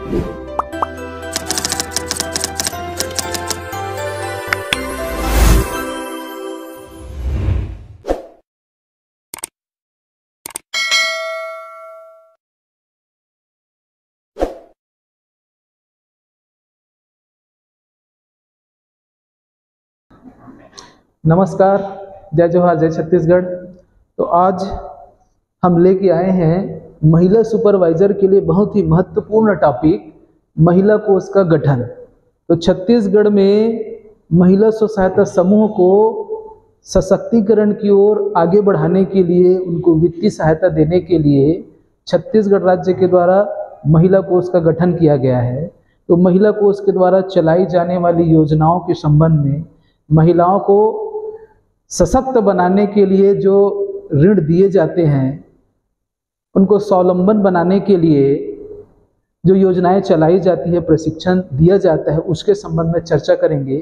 नमस्कार, जय जोहार, जय छत्तीसगढ़। तो आज हम लेके आए हैं महिला सुपरवाइजर के लिए बहुत ही महत्वपूर्ण टॉपिक, महिला कोष का गठन। तो छत्तीसगढ़ में महिला स्व सहायता समूह को सशक्तिकरण की ओर आगे बढ़ाने के लिए, उनको वित्तीय सहायता देने के लिए छत्तीसगढ़ राज्य के द्वारा महिला कोष का गठन किया गया है। तो महिला कोष के द्वारा चलाई जाने वाली योजनाओं के संबंध में महिलाओं को सशक्त बनाने के लिए जो ऋण दिए जाते हैं, उनको स्वावलंबन बनाने के लिए जो योजनाएं चलाई जाती है, प्रशिक्षण दिया जाता है, उसके संबंध में चर्चा करेंगे।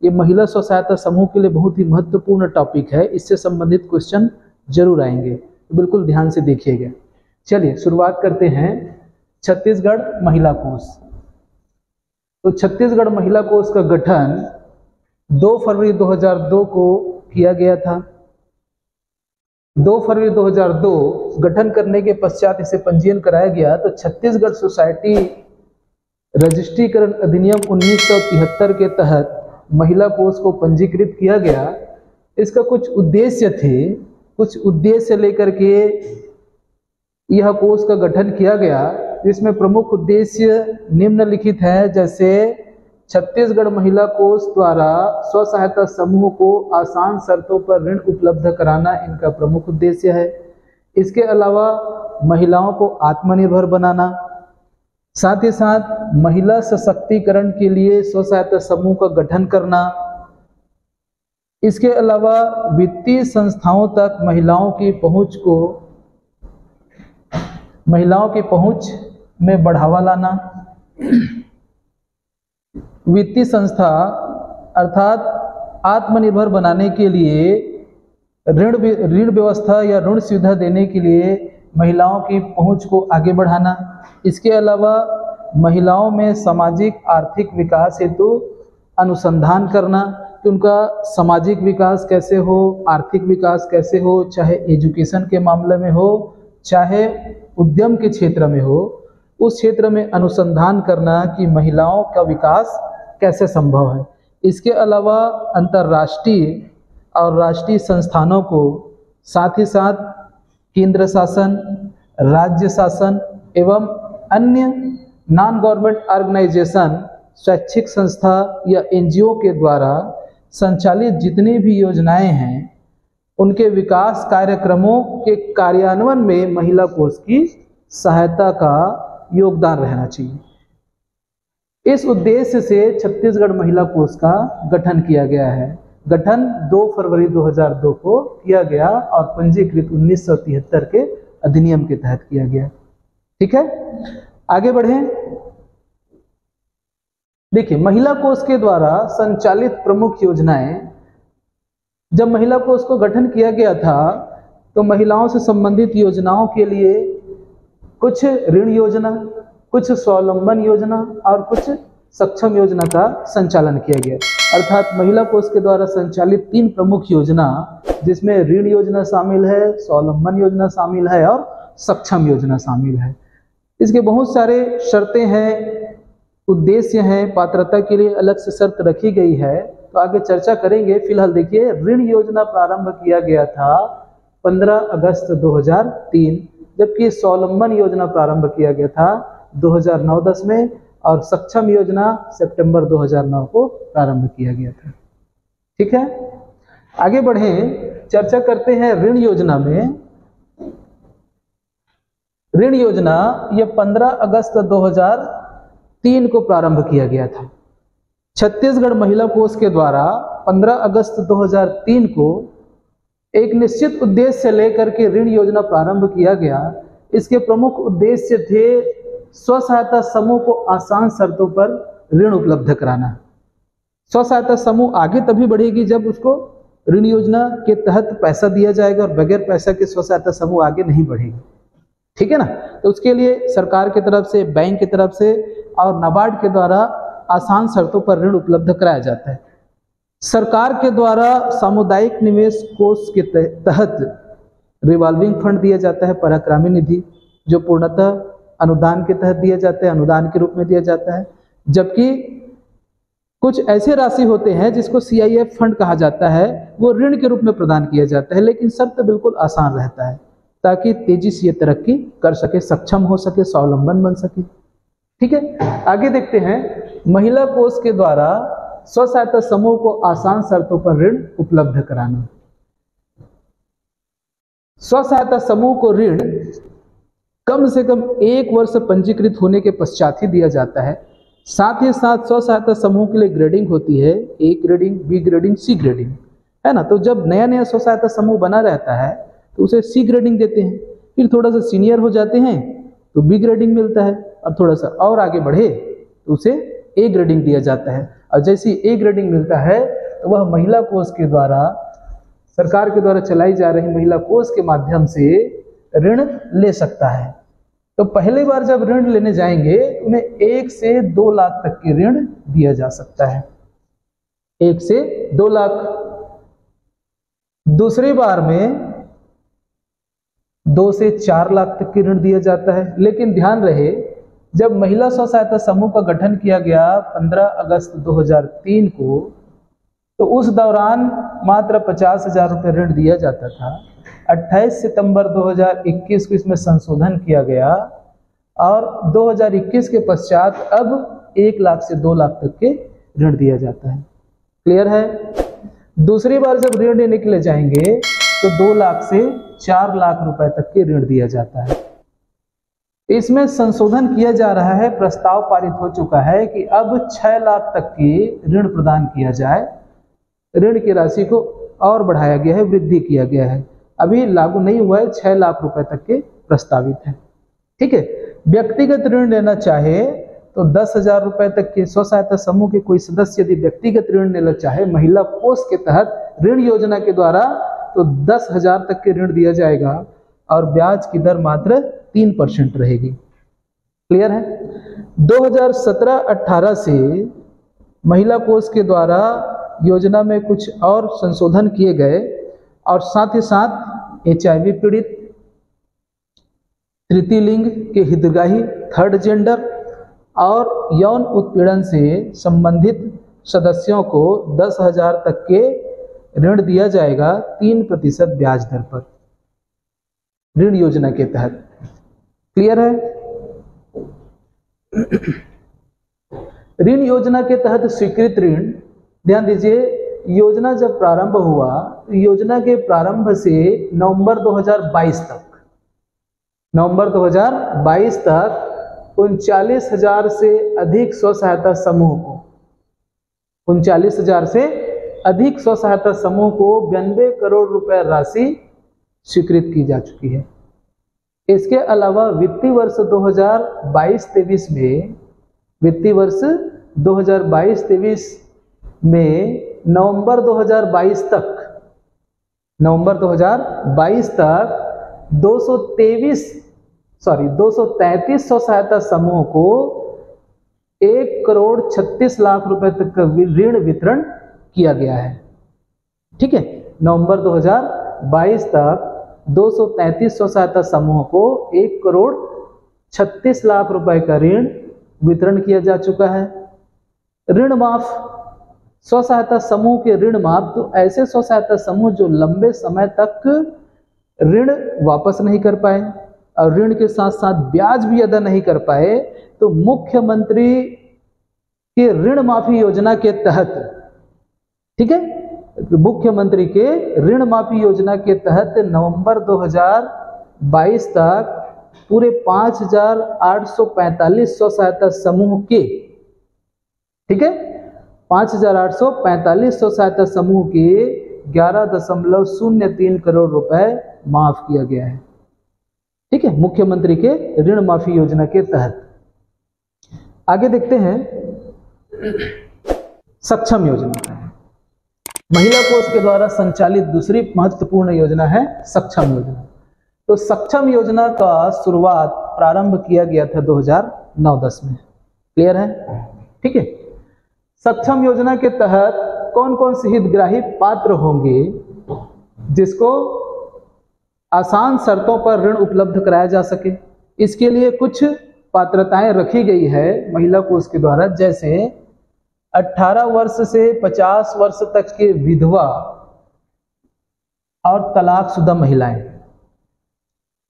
ये महिला स्व सहायता समूह के लिए बहुत ही महत्वपूर्ण टॉपिक है, इससे संबंधित क्वेश्चन जरूर आएंगे, तो बिल्कुल ध्यान से देखिएगा। चलिए शुरुआत करते हैं छत्तीसगढ़ महिला कोष। तो छत्तीसगढ़ महिला कोष का गठन 2 फरवरी 2002 को किया गया था। 2 फरवरी 2002 गठन करने के पश्चात इसे पंजीयन कराया गया। तो छत्तीसगढ़ सोसाइटी रजिस्ट्रीकरण अधिनियम 1973 के तहत महिला कोष को पंजीकृत किया गया। इसका कुछ उद्देश्य थे, कुछ उद्देश्य लेकर के यह कोष का गठन किया गया, जिसमें प्रमुख उद्देश्य निम्नलिखित है। जैसे छत्तीसगढ़ महिला कोष द्वारा स्व सहायता समूह को आसान शर्तों पर ऋण उपलब्ध कराना इनका प्रमुख उद्देश्य है। इसके अलावा महिलाओं को आत्मनिर्भर बनाना, साथ ही साथ महिला सशक्तिकरण के लिए स्व सहायता समूह का गठन करना, इसके अलावा वित्तीय संस्थाओं तक महिलाओं की पहुंच में बढ़ावा लाना, वित्तीय संस्था अर्थात आत्मनिर्भर बनाने के लिए ऋण व्यवस्था या ऋण सुविधा देने के लिए महिलाओं की पहुंच को आगे बढ़ाना। इसके अलावा महिलाओं में सामाजिक आर्थिक विकास हेतु अनुसंधान करना कि उनका सामाजिक विकास कैसे हो, आर्थिक विकास कैसे हो, चाहे एजुकेशन के मामले में हो, चाहे उद्यम के क्षेत्र में हो, उस क्षेत्र में अनुसंधान करना कि महिलाओं का विकास कैसे संभव है। इसके अलावा अंतर्राष्ट्रीय और राष्ट्रीय संस्थानों को, साथ ही साथ केंद्र शासन, राज्य शासन एवं अन्य नॉन गवर्नमेंट ऑर्गेनाइजेशन, शैक्षिक संस्था या एनजीओ के द्वारा संचालित जितनी भी योजनाएं हैं, उनके विकास कार्यक्रमों के कार्यान्वयन में महिला कोष की सहायता का योगदान रहना चाहिए। इस उद्देश्य से छत्तीसगढ़ महिला कोष का गठन किया गया है। गठन 2 फरवरी 2002 को किया गया और पंजीकृत 1973 के अधिनियम के तहत किया गया। ठीक है, आगे बढ़ें। देखिए, महिला कोष के द्वारा संचालित प्रमुख योजनाएं। जब महिला कोष को गठन किया गया था तो महिलाओं से संबंधित योजनाओं के लिए कुछ ऋण योजना, कुछ स्वावलंबन योजना और कुछ सक्षम योजना का संचालन किया गया। अर्थात महिला कोष के द्वारा संचालित 3 प्रमुख योजना, जिसमें ऋण योजना शामिल है, स्वावलंबन योजना शामिल है और सक्षम योजना शामिल है। इसके बहुत सारे शर्तें हैं, उद्देश्य हैं, पात्रता के लिए अलग से शर्त रखी गई है, तो आगे चर्चा करेंगे। फिलहाल देखिए, ऋण योजना प्रारंभ किया गया था 15 अगस्त 2003, जबकि स्वावलंबन योजना प्रारंभ किया गया था 2009-10 में और सक्षम योजना सितंबर 2009 को प्रारंभ किया गया था। ठीक है, आगे बढ़ें, चर्चा करते हैं ऋण योजना में। ऋण योजना ये 15 अगस्त 2003 को प्रारंभ किया गया था। छत्तीसगढ़ महिला कोष के द्वारा 15 अगस्त 2003 को एक निश्चित उद्देश्य लेकर के ऋण योजना प्रारंभ किया गया। इसके प्रमुख उद्देश्य थे स्व सहायता समूह को आसान शर्तों पर ऋण उपलब्ध कराना। स्व सहायता समूह आगे तभी बढ़ेगी जब उसको ऋण योजना के तहत पैसा दिया जाएगा, और बगैर पैसा के स्व सहायता समूह आगे नहीं बढ़ेगी। ठीक है ना। तो उसके लिए सरकार की तरफ से, बैंक की तरफ से और नाबार्ड के द्वारा आसान शर्तों पर ऋण उपलब्ध कराया जाता है। सरकार के द्वारा सामुदायिक निवेश कोष के तहत रिवॉल्विंग फंड दिया जाता है, पराक्रमी निधि, जो पूर्णतः अनुदान के तहत दिया जाता है, अनुदान के रूप में दिया जाता है। जबकि कुछ ऐसे राशि होते हैं जिसको CIF फंड कहा जाता है, वो ऋण के रूप में प्रदान किया जाता है, लेकिन शर्त बिल्कुल आसान रहता है ताकि तेजी से ये तरक्की कर सके, सक्षम हो सके, स्वावलंबन बन सके। ठीक है, आगे देखते हैं। महिला कोष के द्वारा स्व सहायता समूह को आसान शर्तों पर ऋण उपलब्ध कराना। स्व सहायता समूह को ऋण कम से कम 1 वर्ष पंजीकृत होने के पश्चात ही दिया जाता है। साथ ही साथ स्व सहायता समूह के लिए ग्रेडिंग होती है, A grading, B grading, C grading, है ना। तो जब नया नया स्व सहायता समूह बना रहता है तो उसे C ग्रेडिंग देते हैं, फिर थोड़ा सा सीनियर हो जाते हैं तो B ग्रेडिंग मिलता है, और थोड़ा सा और आगे बढ़े तो उसे A ग्रेडिंग दिया जाता है। और जैसे A ग्रेडिंग मिलता है तो वह महिला कोष के द्वारा, सरकार के द्वारा चलाई जा रही महिला कोष के माध्यम से ऋण ले सकता है। तो पहली बार जब ऋण लेने जाएंगे तो उन्हें 1 से 2 लाख तक के ऋण दिया जा सकता है, 1 से 2 लाख। दूसरी बार में 2 से 4 लाख तक के ऋण दिया जाता है। लेकिन ध्यान रहे, जब महिला स्व सहायता समूह का गठन किया गया 15 अगस्त 2003 को, तो उस दौरान मात्र 50,000 रुपये ऋण दिया जाता था। 28 सितंबर 2021 को इसमें संशोधन किया गया और 2021 के पश्चात अब 1 लाख से 2 लाख तक के ऋण दिया जाता है। क्लियर है? दूसरी बार जब ऋण लेने के लिए जाएंगे तो 2 लाख से 4 लाख रुपए तक के ऋण दिया जाता है। इसमें संशोधन किया जा रहा है, प्रस्ताव पारित हो चुका है कि अब 6 लाख तक के ऋण प्रदान किया जाए। ऋण की राशि को और बढ़ाया गया है, वृद्धि किया गया है, अभी लागू नहीं हुआ है, 6 लाख रुपए तक के प्रस्तावित है। ठीक है, व्यक्तिगत ऋण लेना चाहे तो 10,000 रुपए तक के स्व सहायता समूह के कोई सदस्य यदि व्यक्तिगत ऋण लेना चाहे महिला कोष के तहत ऋण योजना के द्वारा, तो 10,000 तक के ऋण दिया जाएगा और ब्याज की दर मात्र 3% रहेगी। क्लियर है? 2017-18 से महिला कोष के द्वारा योजना में कुछ और संशोधन किए गए और साथ ही साथ HIV पीड़ित, तृतीय लिंग के हितग्राही, थर्ड जेंडर और यौन उत्पीड़न से संबंधित सदस्यों को 10,000 तक के ऋण दिया जाएगा 3% ब्याज दर पर ऋण योजना के तहत। क्लियर है? ऋण योजना के तहत स्वीकृत ऋण, ध्यान दीजिए, योजना जब प्रारंभ हुआ, योजना के प्रारंभ से नवंबर 2022 तक 39,000 से अधिक स्व सहायता समूह को 92 करोड़ रुपए राशि स्वीकृत की जा चुकी है। इसके अलावा वित्तीय वर्ष 2022-23 में नवंबर 2022 तक 233 स्व सहायता समूह को 1,36 लाख रुपए तक का ऋण वितरण किया गया है। ठीक है, नवंबर 2022 तक 233 स्व सहायता समूह को 1,36 लाख रुपए का ऋण वितरण किया जा चुका है। ऋण माफ, स्व सहायता समूह के ऋण माफ, तो ऐसे स्व सहायता समूह जो लंबे समय तक ऋण वापस नहीं कर पाए और ऋण के साथ साथ ब्याज भी अदा नहीं कर पाए, तो मुख्यमंत्री के ऋण माफी योजना के तहत, ठीक है, मुख्यमंत्री के ऋण माफी योजना के तहत नवंबर 2022 तक पूरे 5,845 स्व सहायता समूह के, ठीक है, 5,845 स्व सहायता समूह के 11.03 करोड़ रुपए माफ किया गया है। ठीक है, मुख्यमंत्री के ऋण माफी योजना के तहत। आगे देखते हैं सक्षम योजना। महिला कोष के द्वारा संचालित दूसरी महत्वपूर्ण योजना है सक्षम योजना। तो सक्षम योजना का शुरुआत प्रारंभ किया गया था 2009-10 में। क्लियर है? ठीक है। सक्षम योजना के तहत कौन कौन से हितग्राही पात्र होंगे जिसको आसान शर्तों पर ऋण उपलब्ध कराया जा सके? इसके लिए कुछ पात्रताएं रखी गई है महिला कोष के द्वारा, जैसे 18 वर्ष से 50 वर्ष तक के विधवा और तलाकशुदा महिलाएं।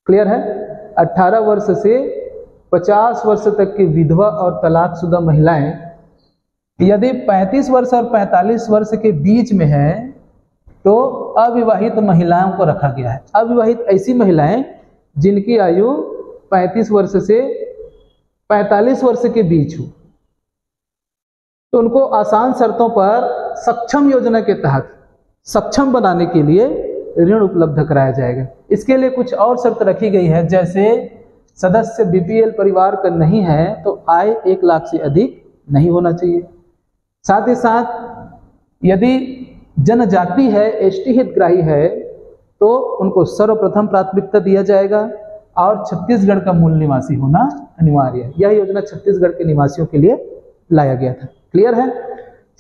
क्लियर है? 18 वर्ष से 50 वर्ष तक की विधवा और तलाकशुदा महिलाएं यदि 35 वर्ष और 45 वर्ष के बीच में है तो अविवाहित महिलाओं को रखा गया है। अविवाहित ऐसी महिलाएं जिनकी आयु 35 वर्ष से 45 वर्ष के बीच हो, तो उनको आसान शर्तों पर सक्षम योजना के तहत सक्षम बनाने के लिए ऋण उपलब्ध कराया जाएगा। इसके लिए कुछ और शर्त रखी गई है, जैसे सदस्य बीपीएल परिवार का नहीं है तो आय 1 लाख से अधिक नहीं होना चाहिए। साथ ही साथ यदि जनजाति है, एसटी हितग्राही है, तो उनको सर्वप्रथम प्राथमिकता दिया जाएगा और छत्तीसगढ़ का मूल निवासी होना अनिवार्य है। यह योजना छत्तीसगढ़ के निवासियों के लिए लाया गया था। क्लियर है?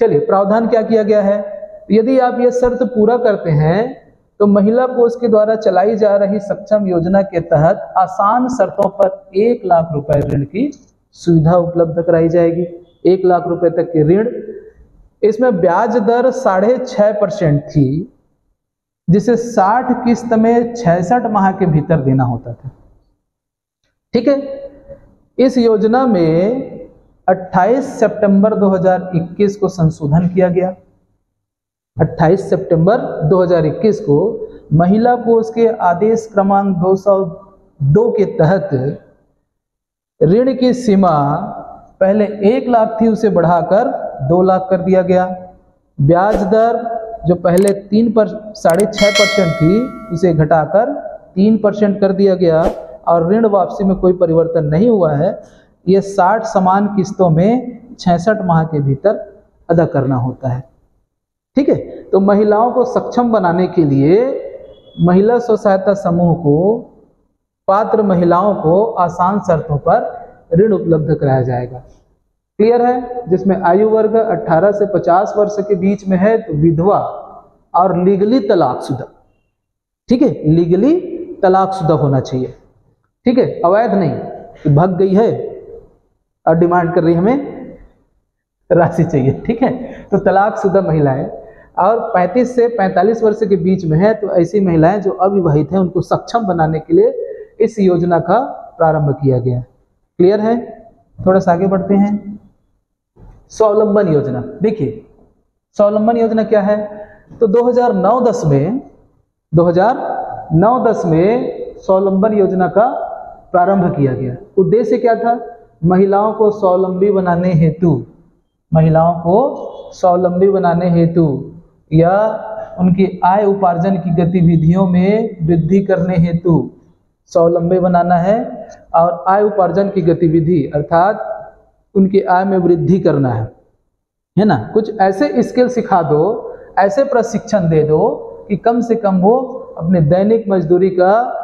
चलिए, प्रावधान क्या किया गया है? यदि आप ये शर्त पूरा करते हैं तो महिला कोष के द्वारा चलाई जा रही सक्षम योजना के तहत आसान शर्तों पर 1 लाख रुपए ऋण की सुविधा उपलब्ध कराई जाएगी। 1 लाख रुपए तक के ऋण। इसमें ब्याज दर 6.5% थी, जिसे 60 किस्त में 66 माह के भीतर देना होता था। ठीक है। इस योजना में 28 सितंबर 2021 को संशोधन किया गया। 28 सितंबर 2021 को महिला कोष के आदेश क्रमांक 202 के तहत ऋण की सीमा पहले 1 लाख थी, उसे बढ़ाकर 2 लाख कर दिया गया। ब्याज दर जो पहले 6.5% थी, उसे घटाकर 3% कर दिया गया और ऋण वापसी में कोई परिवर्तन नहीं हुआ है। ये 60 समान किस्तों में 66 माह के भीतर अदा करना होता है। ठीक है। तो महिलाओं को सक्षम बनाने के लिए महिला स्व सहायता समूह को पात्र महिलाओं को आसान शर्तों पर ऋण उपलब्ध कराया जाएगा। क्लियर है? जिसमें आयु वर्ग 18 से 50 वर्ष के बीच में है तो विधवा और लीगली तलाकशुदा। ठीक है, लीगली तलाकशुदा होना चाहिए। ठीक है, अवैध नहीं कि भाग गई है और डिमांड कर रही हमें राशि चाहिए। ठीक है, तो तलाकशुदा महिलाएं और 35 से 45 वर्ष के बीच में है तो ऐसी महिलाएं जो अविवाहित हैं उनको सक्षम बनाने के लिए इस योजना का प्रारंभ किया गया। क्लियर है? थोड़ा सा आगे बढ़ते हैं। स्वावलंबन योजना। देखिए, स्वावलंबन योजना क्या है? तो 2009-10 में स्वावलंबन योजना का प्रारंभ किया गया। उद्देश्य क्या था? महिलाओं को स्वावलंबी बनाने हेतु या उनकी आय उपार्जन की गतिविधियों में वृद्धि करने हेतु स्वावलंबी बनाना है। और आय उपार्जन की गतिविधि अर्थात उनकी आय में वृद्धि करना है ना। कुछ ऐसे स्किल सिखा दो, ऐसे प्रशिक्षण दे दो कि कम से कम वो अपने दैनिक मजदूरी का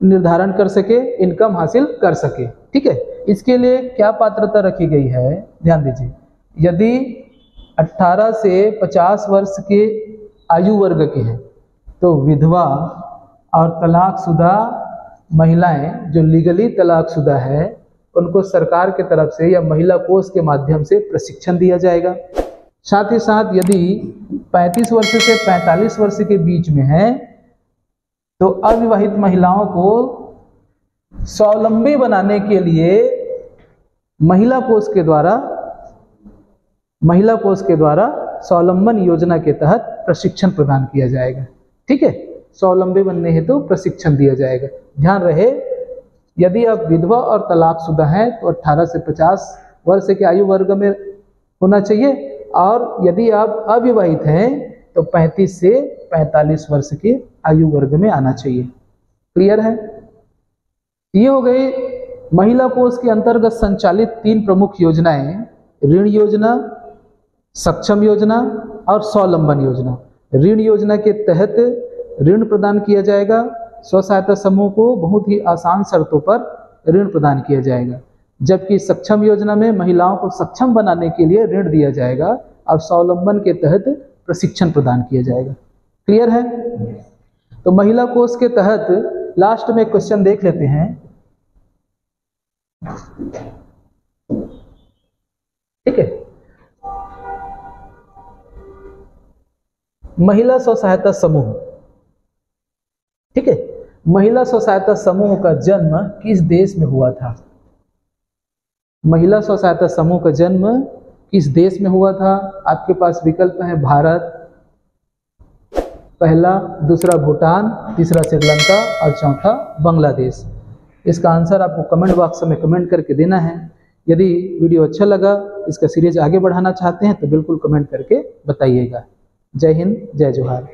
निर्धारण कर सके, इनकम हासिल कर सके। ठीक है। इसके लिए क्या पात्रता रखी गई है? ध्यान दीजिए। यदि 18 से 50 वर्ष के आयु वर्ग के हैं तो विधवा और तलाकशुदा महिलाएं जो लीगली तलाकशुदा है उनको सरकार के तरफ से या महिला कोष के माध्यम से प्रशिक्षण दिया जाएगा। साथ ही साथ यदि 35 वर्ष से 45 वर्ष के बीच में है तो अविवाहित महिलाओं को स्वावलंबी बनाने के लिए महिला कोष के द्वारा स्वावलंबन योजना के तहत प्रशिक्षण प्रदान किया जाएगा। ठीक है, स्वावलंबी बनने हेतु प्रशिक्षण दिया जाएगा। ध्यान रहे, यदि आप विधवा और तलाकशुदा हैं तो 18 से 50 वर्ष के आयु वर्ग में होना चाहिए, और यदि आप अविवाहित हैं तो 35 से 45 वर्ष के आयु वर्ग में आना चाहिए। क्लियर है? ये हो गई महिला कोष के अंतर्गत संचालित 3 प्रमुख योजनाएं: ऋण योजना, सक्षम योजना और स्वावलंबन योजना। ऋण योजना के तहत ऋण प्रदान किया जाएगा, स्व सहायता समूह को बहुत ही आसान शर्तों पर ऋण प्रदान किया जाएगा। जबकि सक्षम योजना में महिलाओं को सक्षम बनाने के लिए ऋण दिया जाएगा और स्वावलंबन के तहत प्रशिक्षण प्रदान किया जाएगा। क्लियर है? तो महिला कोष के तहत लास्ट में क्वेश्चन देख लेते हैं। ठीक है, महिला स्व सहायता समूह। ठीक है, महिला स्व सहायता समूह का जन्म किस देश में हुआ था? महिला स्व सहायता समूह का जन्म किस देश में हुआ था? आपके पास विकल्प है भारत, पहला, दूसरा भूटान, तीसरा श्रीलंका और चौथा बांग्लादेश। इसका आंसर आपको कमेंट बॉक्स में कमेंट करके देना है। यदि वीडियो अच्छा लगा, इसका सीरीज आगे बढ़ाना चाहते हैं तो बिल्कुल कमेंट करके बताइएगा। जय हिंद, जय जोहार।